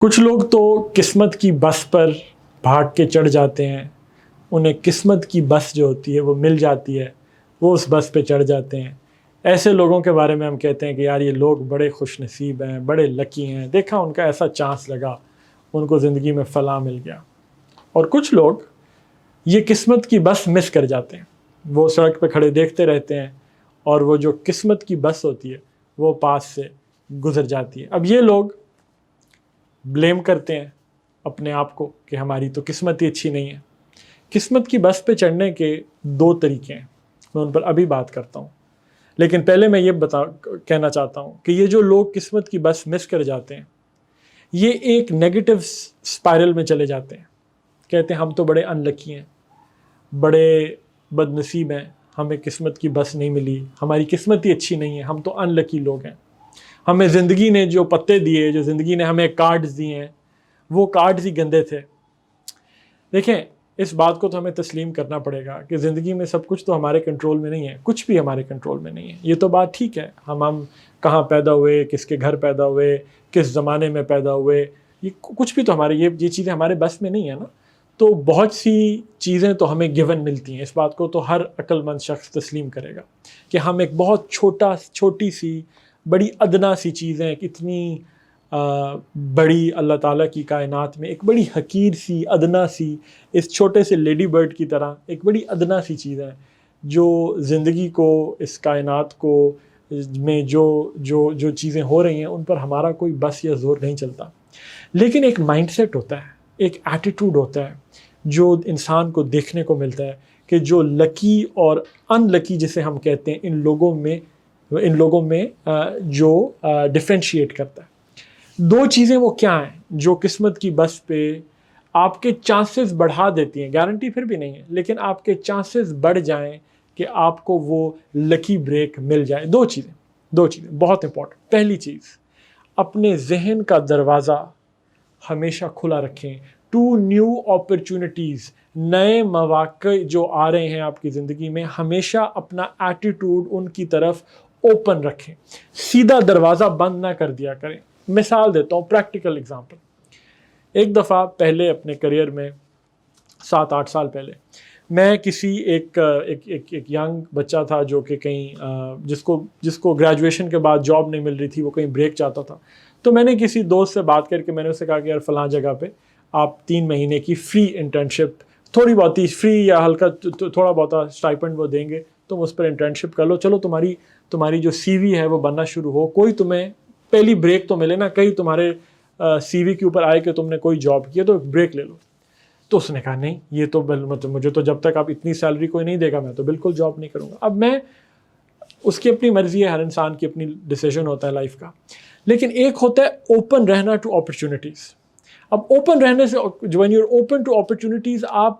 کچھ لوگ تو قسمت کی بس پر بھاگ کے چڑھ جاتے ہیں، انہیں قسمت کی بس جو ہوتی ہے وہ مل جاتی ہے، وہ اس بس پہ چڑھ جاتے ہیں۔ ایسے لوگوں کے بارے میں ہم کہتے ہیں کہ یار یہ لوگ بڑے خوش نصیب ہیں، بڑے لکی ہیں، دیکھا ان کا ایسا چانس لگا، ان کو زندگی میں فلاں مل گیا۔ اور کچھ لوگ یہ قسمت کی بس مس کر جاتے ہیں، وہ سڑک پہ کھڑے دیکھتے رہتے ہیں اور وہ جو قسمت کی بس ہوتی ہے وہ پاس سے گزر جاتی ہے۔ اب یہ لوگ بلیم کرتے ہیں اپنے آپ کو کہ ہماری تو قسمت ہی اچھی نہیں ہے۔ قسمت کی بس پہ چڑھنے کے دو طریقے ہیں، میں ان پر ابھی بات کرتا ہوں، لیکن پہلے میں یہ کہنا چاہتا ہوں کہ یہ جو لوگ قسمت کی بس مس کر جاتے ہیں یہ ایک نیگیٹو سپائرل میں چلے جاتے ہیں، کہتے ہیں ہم تو بڑے ان لکی ہیں، بڑے بد نصیب ہیں، ہمیں قسمت کی بس نہیں ملی، ہماری قسمت ہی اچھی نہیں ہے، ہم تو ان لکی لوگ ہیں، ہمیں زندگی نے جو پتے دیے، جو زندگی نے ہمیں کارڈز دیے ہیں وہ کارڈز ہی گندے تھے۔ دیکھیں اس بات کو تو ہمیں تسلیم کرنا پڑے گا کہ زندگی میں سب کچھ تو ہمارے کنٹرول میں نہیں ہے، کچھ بھی ہمارے کنٹرول میں نہیں ہے۔ یہ تو بات ٹھیک ہے، ہم کہاں پیدا ہوئے، کس کے گھر پیدا ہوئے، کس زمانے میں پیدا ہوئے، یہ کچھ بھی تو ہمارے یہ چیزیں ہمارے بس میں نہیں ہے نا۔ تو بہت سی چیزیں تو ہمیں گیون ملتی ہیں، اس بات کو تو ہر عقل مند شخص تسلیم کرے گا کہ ہم ایک بہت چھوٹی سی بڑی ادنا سی چیزیں، ایک اتنی بڑی اللہ تعالیٰ کی کائنات میں ایک بڑی حقیر سی ادنا سی اس چھوٹے سے لیڈی برڈ کی طرح ایک بڑی ادنا سی چیز ہے جو زندگی کو، اس کائنات کو میں جو چیزیں ہو رہی ہیں ان پر ہمارا کوئی بس یا زور نہیں چلتا۔ لیکن ایک مائنڈ سیٹ ہوتا ہے، ایک ایٹیٹیوڈ ہوتا ہے جو انسان کو دیکھنے کو ملتا ہے کہ جو لکی اور ان لکی جسے ہم کہتے ہیں ان لوگوں میں جو ڈفرینشیٹ کرتا ہے۔ دو چیزیں وہ کیا ہیں جو قسمت کی بس پہ آپ کے چانسز بڑھا دیتی ہیں، گارنٹی پھر بھی نہیں ہے لیکن آپ کے چانسز بڑھ جائیں کہ آپ کو وہ لکی بریک مل جائے۔ دو چیزیں بہت امپورٹنٹ۔ پہلی چیز، اپنے ذہن کا دروازہ ہمیشہ کھلا رکھیں ٹو نیو اپرچونٹیز، نئے مواقع جو آ رہے ہیں آپ کی زندگی میں، ہمیشہ اپنا ایٹیٹیوڈ ان کی طرف اوپن رکھیں، سیدھا دروازہ بند نہ کر دیا کریں۔ مثال دیتا ہوں، پریکٹیکل ایگزامپل۔ ایک دفعہ پہلے اپنے کریئر میں 7-8 سال پہلے میں کسی ایک ینگ بچہ تھا جو کہ کہیں جس کو گریجویشن کے بعد جاب نہیں مل رہی تھی، وہ کہیں بریک چاہتا تھا۔ تو میں نے کسی دوست سے بات کر کے میں نے اسے کہا کہ یار فلاں جگہ پہ آپ 3 مہینے کی فری انٹرنشپ، تھوڑی بہت ہی فری یا ہلکا تھوڑا بہت اسٹائپنڈ وہ دیں گے، تم اس پر انٹرنشپ کر لو، چلو تمہاری جو سی وی ہے وہ بننا شروع ہو، کوئی تمہیں پہلی بریک تو ملے نا، کہیں تمہارے سی وی کے اوپر آئے کہ تم نے کوئی جاب کیا تو بریک لے لو۔ تو اس نے کہا نہیں، یہ تو مجھے تو جب تک آپ اتنی سیلری کوئی نہیں دے گا میں تو بالکل جاب نہیں کروں گا۔ اب میں اس کی اپنی مرضی ہے، ہر انسان کی اپنی ڈیسیژن ہوتا ہے لائف کا، لیکن ایک ہوتا ہے اوپن رہنا ٹو اپرچونٹیز۔ اب اوپن رہنے سے when you're open to opportunities، آپ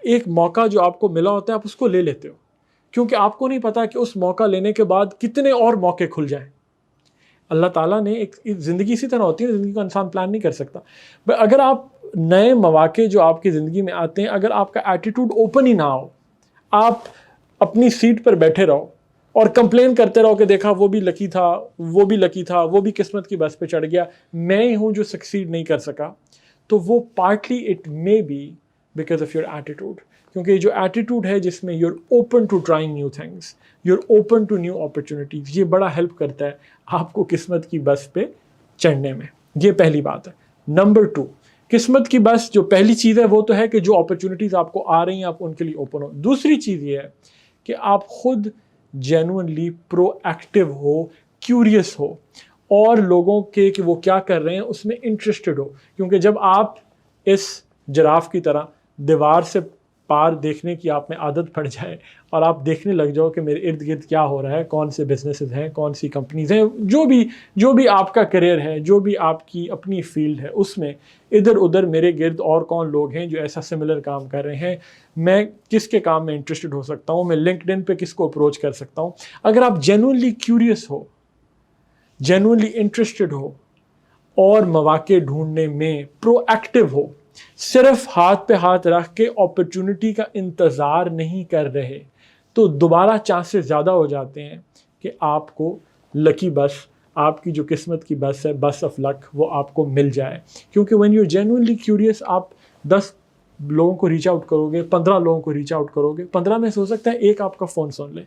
ایک موقع جو آپ کو ملا ہوتا ہے آپ اس کو لے لیتے ہو، کیونکہ آپ کو نہیں پتا کہ اس موقع لینے کے بعد کتنے اور موقع کھل جائیں۔ اللہ تعالیٰ نے ایک زندگی اسی طرح ہوتی ہے، زندگی کو انسان پلان نہیں کر سکتا۔ اگر آپ نئے مواقع جو آپ کی زندگی میں آتے ہیں، اگر آپ کا ایٹیٹیوڈ اوپن ہی نہ ہو، آپ اپنی سیٹ پر بیٹھے رہو اور کمپلین کرتے رہو کہ دیکھا وہ بھی لکی تھا، وہ بھی لکی تھا، وہ بھی قسمت کی بس پہ چڑھ گیا، میں ہی ہوں جو سکسیڈ نہیں کر سکا، تو وہ partly it may be because of your attitude, کیونکہ یہ جو ایٹیٹیوڈ ہے جس میں you are open to trying new things, you are open to new opportunities, یہ بڑا ہیلپ کرتا ہے آپ کو قسمت کی بس پہ چڑھنے میں۔ یہ پہلی بات ہے۔ نمبر 2، قسمت کی بس جو پہلی چیز ہے وہ تو ہے کہ جو اپرچونٹیز آپ کو آ رہی ہیں آپ ان کے لیے اوپن ہو۔ دوسری چیز یہ ہے کہ آپ خود جینوئنلی پرو ایکٹیو ہو، کیوریس ہو، اور لوگوں کے کہ وہ کیا کر رہے ہیں اس میں انٹرسٹڈ ہو، کیونکہ جب آپ اس جراف کی طرح دیوار سے پار دیکھنے کی آپ میں عادت پڑ جائے اور آپ دیکھنے لگ جاؤ کہ میرے ارد گرد کیا ہو رہا ہے، کون سے بزنسز ہیں، کون سی کمپنیز ہیں، جو بھی آپ کا کریئر ہے، جو بھی آپ کی اپنی فیلڈ ہے، اس میں ادھر ادھر میرے گرد اور کون لوگ ہیں جو ایسا سملر کام کر رہے ہیں، میں کس کے کام میں انٹرسٹڈ ہو سکتا ہوں، میں لنکڈ ان پہ کس کو اپروچ کر سکتا ہوں۔ اگر آپ جینوئنلی کیوریس ہو، جینوئنلی انٹرسٹڈ ہو اور مواقع ڈھونڈنے میں پرو ایکٹیو ہو، صرف ہاتھ پہ ہاتھ رکھ کے اپرچونٹی کا انتظار نہیں کر رہے، تو دوبارہ چانسز زیادہ ہو جاتے ہیں کہ آپ کو لکی بس آپ کی جو قسمت کی بس ہے، بس آف لک، وہ آپ کو مل جائے. کیونکہ وین یو جینوئنلی کیوریس، آپ 10 لوگوں کو ریچ آؤٹ کرو گے، 15 لوگوں کو ریچ آؤٹ کرو گے، 15 میں سے ہو سکتا ہے ایک آپ کا فون سن لے،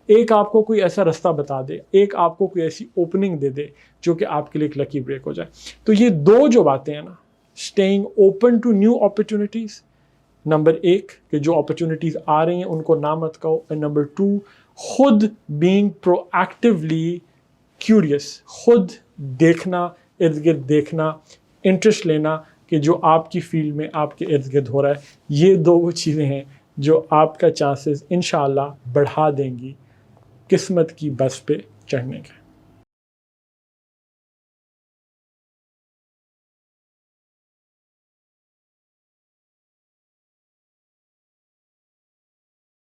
ایک آپ کو کوئی ایسا رستہ بتا دے، ایک آپ کو کوئی ایسی اوپننگ دے دے جو کہ آپ کے لیے ایک لکی بریک ہو جائے. تو یہ 2 جو باتیں ہیں نا، staying open to new opportunities, number 1 کہ جو اپرچونیٹیز آ رہی ہیں ان کو نہ مت کہو، اینڈ نمبر 2 خود بینگ پرو ایکٹیولی کیوریس، خود دیکھنا، ارد گرد دیکھنا، انٹرسٹ لینا کہ جو آپ کی فیلڈ میں آپ کے ارد گرد ہو رہا ہے. یہ 2 وہ چیزیں ہیں جو آپ کا چانسز انشاءاللہ بڑھا دیں گی قسمت کی بس پہ چڑھنے کے.